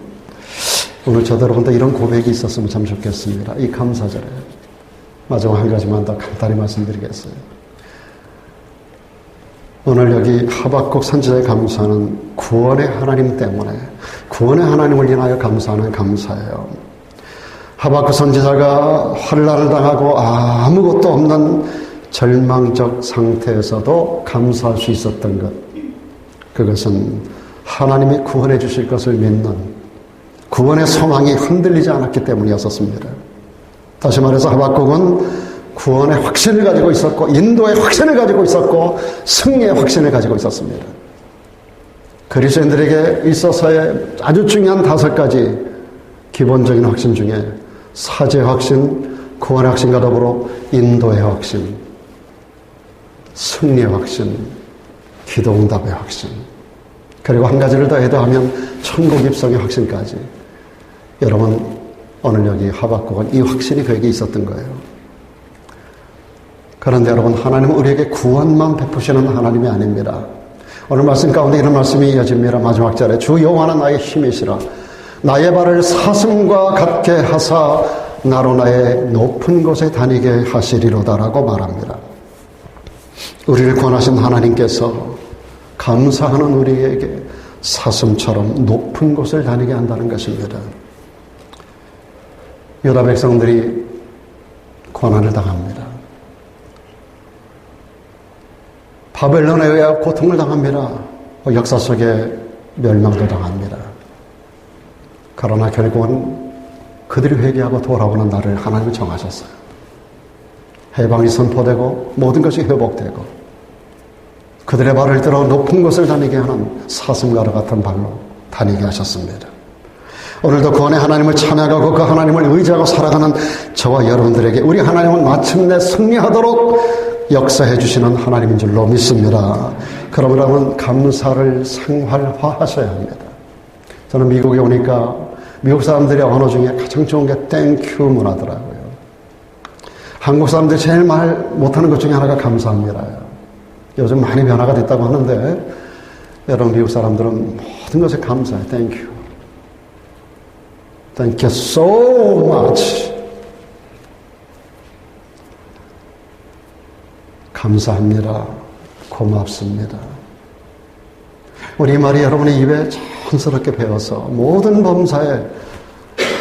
오늘 저도 여러분도 이런 고백이 있었으면 참 좋겠습니다. 이 감사절에 마지막 한 가지만 더 간단히 말씀드리겠어요. 오늘 여기 하박국 선지자의 감사는 구원의 하나님 때문에, 구원의 하나님을 인하여 감사하는 감사예요. 하박국 선지자가 환난을 당하고 아무것도 없는 절망적 상태에서도 감사할 수 있었던 것, 그것은 하나님이 구원해 주실 것을 믿는 구원의 소망이 흔들리지 않았기 때문이었습니다. 다시 말해서 하박국은 구원의 확신을 가지고 있었고, 인도의 확신을 가지고 있었고, 승리의 확신을 가지고 있었습니다. 그리스도인들에게 있어서의 아주 중요한 5가지 기본적인 확신 중에 사죄의 확신, 구원의 확신과 더불어 인도의 확신, 승리의 확신, 기도응답의 확신, 그리고 한 가지를 더 해도하면 천국 입성의 확신까지. 여러분, 오늘 여기 하박국은 이 확신이 그에게 있었던 거예요. 그런데 여러분, 하나님은 우리에게 구원만 베푸시는 하나님이 아닙니다. 오늘 말씀 가운데 이런 말씀이 이어집니다. 마지막 절에 주 여호와는 나의 힘이시라. 나의 발을 사슴과 같게 하사 나로 나의 높은 곳에 다니게 하시리로다라고 말합니다. 우리를 구원하신 하나님께서 감사하는 우리에게 사슴처럼 높은 곳을 다니게 한다는 것입니다. 유다 백성들이 고난을 당합니다. 바벨론에 의해 고통을 당합니다. 역사 속에 멸망도 당합니다. 그러나 결국은 그들이 회개하고 돌아오는 날을 하나님이 정하셨어요. 해방이 선포되고 모든 것이 회복되고 그들의 발을 들어 높은 곳을 다니게 하는 사슴과도 같은 발로 다니게 하셨습니다. 오늘도 구원의 하나님을 찬양하고 그 하나님을 의지하고 살아가는 저와 여러분들에게 우리 하나님은 마침내 승리하도록 역사해 주시는 하나님인 줄로 믿습니다. 그러면 감사를 생활화하셔야 합니다. 저는 미국에 오니까 미국 사람들의 언어 중에 가장 좋은 게 땡큐 문화더라고요. 한국 사람들이 제일 말 못하는 것 중에 하나가 감사합니다요. 요즘 많이 변화가 됐다고 하는데 여러분, 미국 사람들은 모든 것에 감사해요. 땡큐. Thank you so much. 감사합니다. 고맙습니다. 우리 말이 여러분의 입에 자연스럽게 배워서 모든 범사에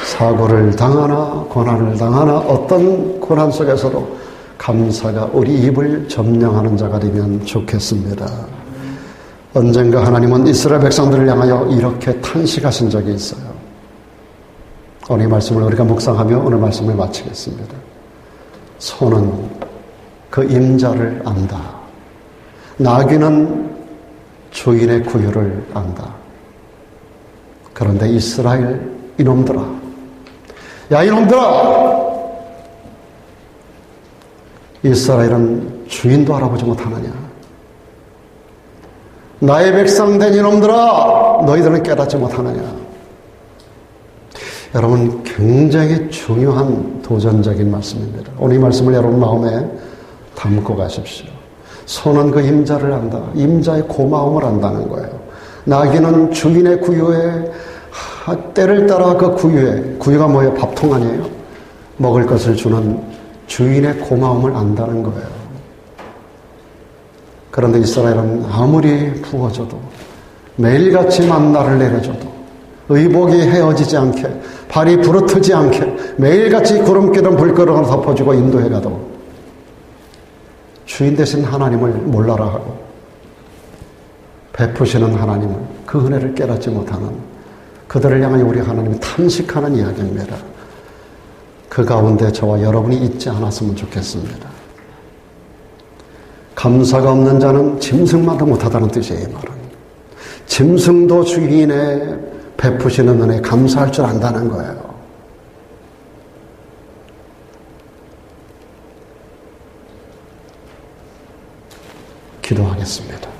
사고를 당하나 고난을 당하나 어떤 고난 속에서도 감사가 우리 입을 점령하는 자가 되면 좋겠습니다. 언젠가 하나님은 이스라엘 백성들을 향하여 이렇게 탄식하신 적이 있어요. 오늘 이 말씀을 우리가 묵상하며 오늘 말씀을 마치겠습니다. 소는 그 임자를 안다. 나귀는 주인의 구유를 안다. 그런데 이스라엘 이놈들아, 야 이놈들아, 이스라엘은 주인도 알아보지 못하느냐. 나의 백성 된 이놈들아, 너희들은 깨닫지 못하느냐. 여러분, 굉장히 중요한 도전적인 말씀입니다. 오늘 이 말씀을 여러분 마음에 담고 가십시오. 소는 그 임자를 안다. 임자의 고마움을 안다는 거예요. 나귀는 주인의 구유에 때를 따라 그 구유가 뭐예요? 밥통 아니에요? 먹을 것을 주는 주인의 고마움을 안다는 거예요. 그런데 이스라엘은 아무리 부어줘도 매일같이 만나를 내려줘도 의복이 헤어지지 않게 발이 부르트지 않게 매일같이 구름기름 불구름을 덮어주고 인도해가도 주인 되신 하나님을 몰라라 하고 베푸시는 하나님을, 그 은혜를 깨닫지 못하는 그들을 향하여 우리 하나님이 탄식하는 이야기입니다. 그 가운데 저와 여러분이 있지 않았으면 좋겠습니다. 감사가 없는 자는 짐승마다 못하다는 뜻이에요. 이 말은 짐승도 주인의 베푸시는 은혜에 감사할 줄 안다는 거예요. 기도하겠습니다.